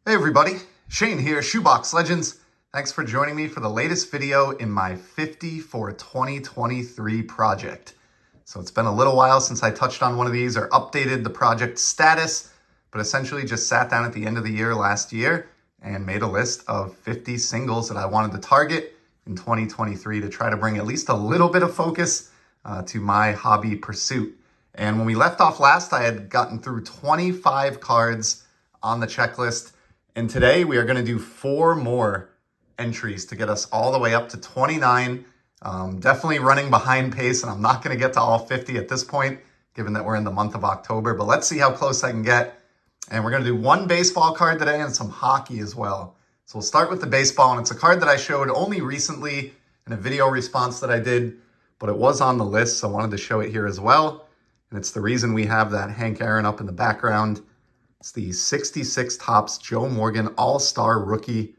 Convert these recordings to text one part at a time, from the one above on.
Hey everybody, Shane here, Shoebox Legends. Thanks for joining me for the latest video in my 50 for 2023 project. So it's been a little while since I touched on one of these or updated the project status, but essentially just sat down at the end of the year last year and made a list of 50 singles that I wanted to target in 2023 to try to bring at least a little bit of focus to my hobby pursuit. And when we left off last, I had gotten through 25 cards on the checklist. And today we are going to do 4 more entries to get us all the way up to 29. Definitely running behind pace, and I'm not going to get to all 50 at this point, given that we're in the month of October. But let's see how close I can get. And we're going to do 1 baseball card today and some hockey as well. So we'll start with the baseball, and it's a card that I showed only recently in a video response that I did, but it was on the list, so I wanted to show it here as well. And it's the reason we have that Hank Aaron up in the background. It's the 66 Topps Joe Morgan All-Star Rookie.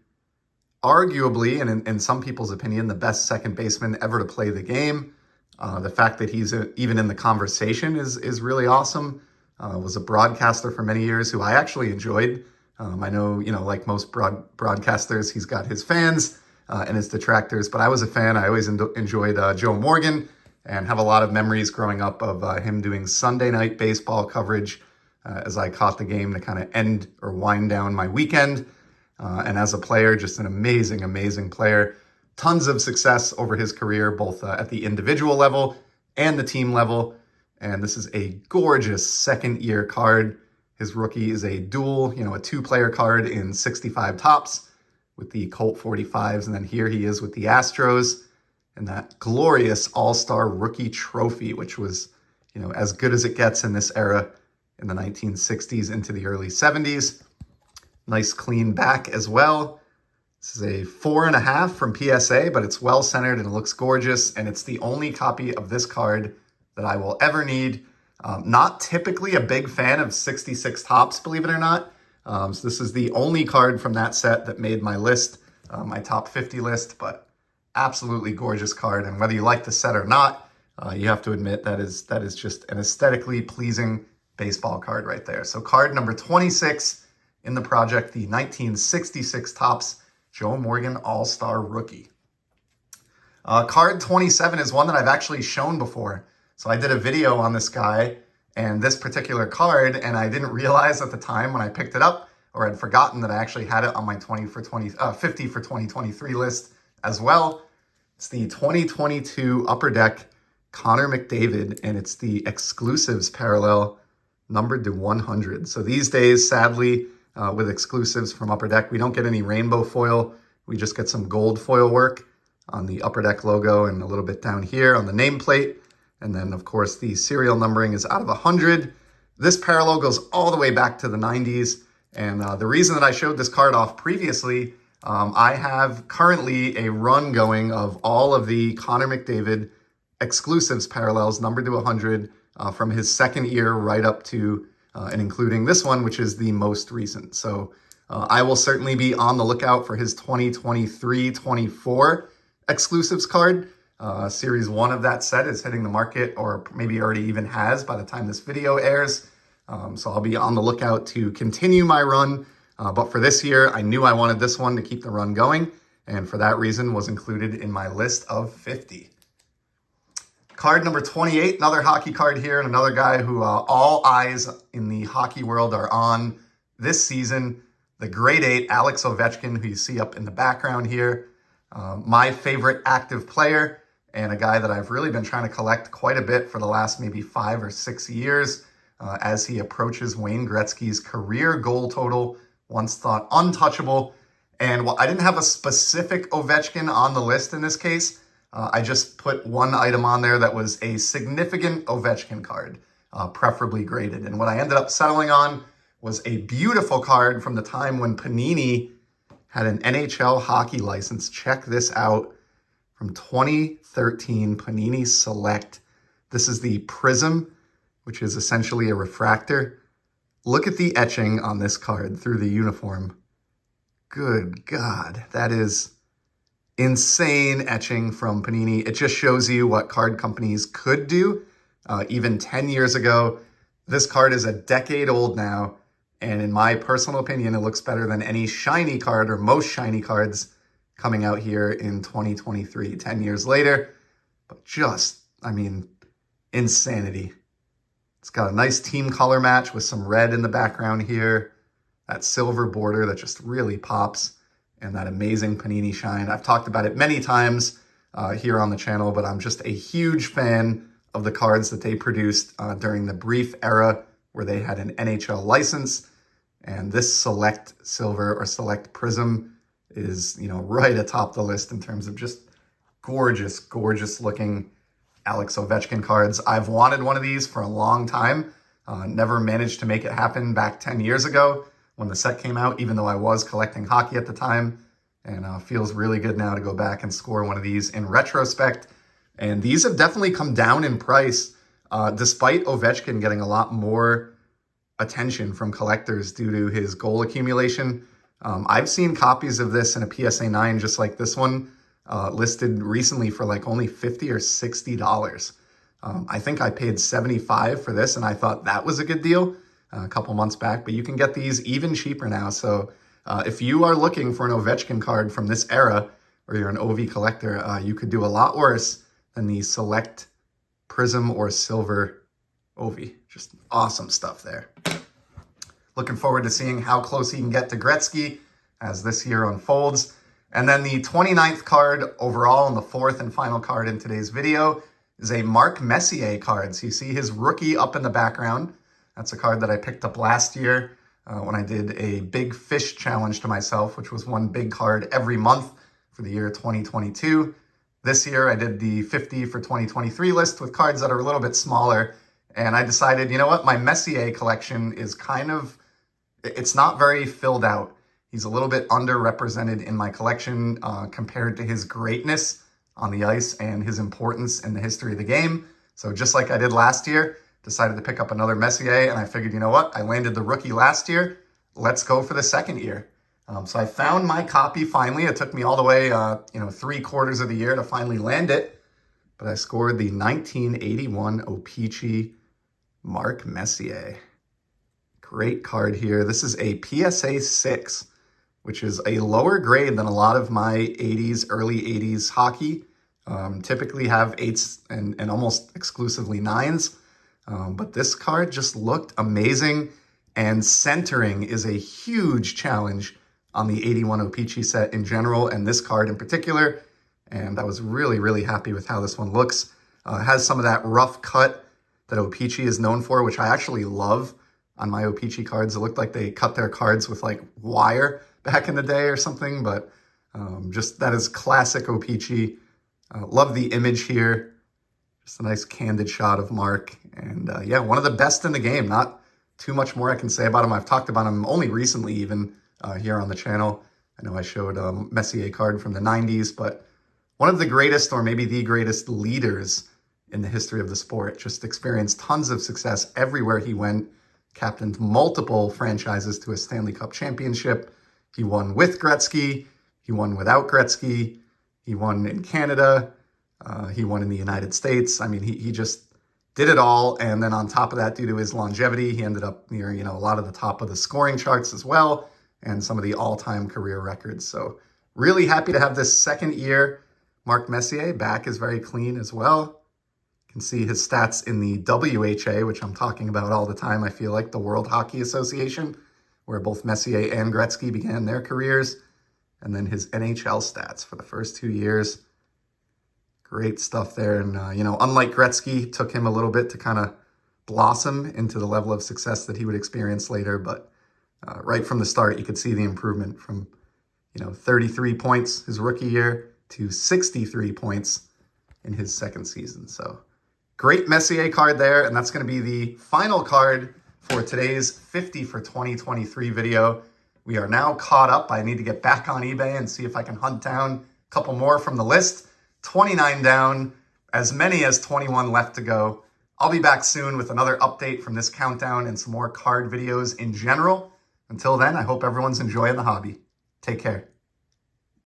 Arguably, and in some people's opinion, the best second baseman ever to play the game. The fact that he's even in the conversation is really awesome. Was a broadcaster for many years who I actually enjoyed. I know, like most broadcasters, he's got his fans and his detractors, but I was a fan. I always enjoyed Joe Morgan and have a lot of memories growing up of him doing Sunday night baseball coverage as I caught the game to kind of end or wind down my weekend. And as a player, just an amazing, amazing player. Tons of success over his career, both at the individual level and the team level. And this is a gorgeous second-year card. His rookie is a dual, a 2-player card in 65 Topps with the Colt 45s. And then here he is with the Astros and that glorious All-Star Rookie Trophy, which was, as good as it gets in this era in the 1960s into the early 70s. Nice clean back as well. This is a 4.5 from PSA, but it's well centered and it looks gorgeous. And it's the only copy of this card that I will ever need. Not typically a big fan of 66 Topps, believe it or not. So this is the only card from that set that made my list, my top 50 list, but absolutely gorgeous card. And whether you like the set or not, you have to admit that is just an aesthetically pleasing baseball card right there. So card number 26 in the project, the 1966 Topps Joe Morgan All-Star Rookie. Card 27 is one that I've actually shown before. So I did a video on this guy and this particular card, and I didn't realize at the time when I picked it up, or I'd forgotten that I actually had it on my 50 for 2023 list as well. It's the 2022 Upper Deck Connor McDavid, and it's the exclusives parallel numbered to 100. So these days, sadly, with exclusives from Upper Deck, we don't get any rainbow foil. We just get some gold foil work on the Upper Deck logo and a little bit down here on the nameplate. And then, of course, the serial numbering is out of 100. This parallel goes all the way back to the 90s. And the reason that I showed this card off previously, I have currently a run going of all of the Connor McDavid exclusives parallels numbered to 100 from his second year right up to and including this one, which is the most recent. So I will certainly be on the lookout for his 2023-24 exclusives card. Series 1 of that set is hitting the market, or maybe already even has by the time this video airs. So I'll be on the lookout to continue my run. But for this year, I knew I wanted this one to keep the run going, and for that reason was included in my list of 50. Card number 28, another hockey card here, and another guy who all eyes in the hockey world are on this season, the grade 8 Alex Ovechkin, who you see up in the background here. My favorite active player, and a guy that I've really been trying to collect quite a bit for the last maybe 5 or 6 years as he approaches Wayne Gretzky's career goal total, once thought untouchable. And while I didn't have a specific Ovechkin on the list in this case, I just put one item on there that was a significant Ovechkin card, preferably graded. And what I ended up settling on was a beautiful card from the time when Panini had an NHL hockey license. Check this out. From 2013, Panini Select. This is the Prism, which is essentially a refractor. Look at the etching on this card through the uniform. Good God, that is insane etching from Panini. It just shows you what card companies could do even 10 years ago. This card is a decade old now, And in my personal opinion, it looks better than any shiny card or most shiny cards coming out here in 2023, 10 years later. But just, I mean, insanity. It's got a nice team color match with some red in the background here. That silver border that just really pops. And that amazing Panini shine. I've talked about it many times here on the channel, but I'm just a huge fan of the cards that they produced during the brief era where they had an NHL license. And this Select Silver or Select Prism is, right atop the list in terms of just gorgeous, gorgeous looking Alex Ovechkin cards. I've wanted one of these for a long time. Never managed to make it happen back 10 years ago when the set came out, even though I was collecting hockey at the time. And feels really good now to go back and score one of these in retrospect. And these have definitely come down in price, despite Ovechkin getting a lot more attention from collectors due to his goal accumulation. I've seen copies of this in a PSA 9 just like this one listed recently for like only $50 or $60. I think I paid $75 for this and I thought that was a good deal a couple months back, but you can get these even cheaper now. So if you are looking for an Ovechkin card from this era or you're an OV collector, you could do a lot worse than the Select Prism or Silver Ovi. Just awesome stuff there. Looking forward to seeing how close he can get to Gretzky as this year unfolds. And then the 29th card overall and the fourth and final card in today's video is a Mark Messier card. So you see his rookie up in the background. That's a card that I picked up last year when I did a big fish challenge to myself, which was one big card every month for the year 2022. This year I did the 50 for 2023 list with cards that are a little bit smaller. And I decided, you know what, my Messier collection is it's not very filled out. He's a little bit underrepresented in my collection compared to his greatness on the ice and his importance in the history of the game. So just like I did last year, decided to pick up another Messier, and I figured, you know what, I landed the rookie last year. Let's go for the second year. So I found my copy finally. It took me all the way, 3/4 of the year to finally land it. But I scored the 1981 O-Pee-Chee Mark Messier. Great card here. This is a PSA 6, which is a lower grade than a lot of my 80s, early 80s hockey. Typically have 8s and almost exclusively 9s. But this card just looked amazing. And centering is a huge challenge on the 81 O-Pee-Chee set in general, and this card in particular. And I was really, really happy with how this one looks. It has some of that rough cut that O-Pee-Chee is known for, which I actually love on my O-Pee-Chee cards. It looked like they cut their cards with like wire back in the day or something, but just that is classic O-Pee-Chee. Love the image here. Just a nice candid shot of Mark. And yeah, one of the best in the game. Not too much more I can say about him. I've talked about him only recently even here on the channel. I know I showed a Messier card from the 90s, but one of the greatest or maybe the greatest leaders in the history of the sport. Just experienced tons of success everywhere he went. Captained multiple franchises to a Stanley Cup championship. He won with Gretzky. He won without Gretzky. He won in Canada. He won in the United States. I mean, he just did it all. And then on top of that, due to his longevity, he ended up near, a lot of the top of the scoring charts as well, and some of the all-time career records. So really happy to have this second year. Mark Messier back is very clean as well. You can see his stats in the WHA, which I'm talking about all the time, I feel like, the World Hockey Association, where both Messier and Gretzky began their careers. And then his NHL stats for the first 2 years. Great stuff there. And, unlike Gretzky, took him a little bit to kind of blossom into the level of success that he would experience later. But right from the start, you could see the improvement from, 33 points his rookie year to 63 points in his second season. So great Messier card there. And that's going to be the final card for today's 50 for 2023 video. We are now caught up. I need to get back on eBay and see if I can hunt down a couple more from the list. 29 down, as many as 21 left to go. I'll be back soon with another update from this countdown and some more card videos in general. Until then, I hope everyone's enjoying the hobby. Take care.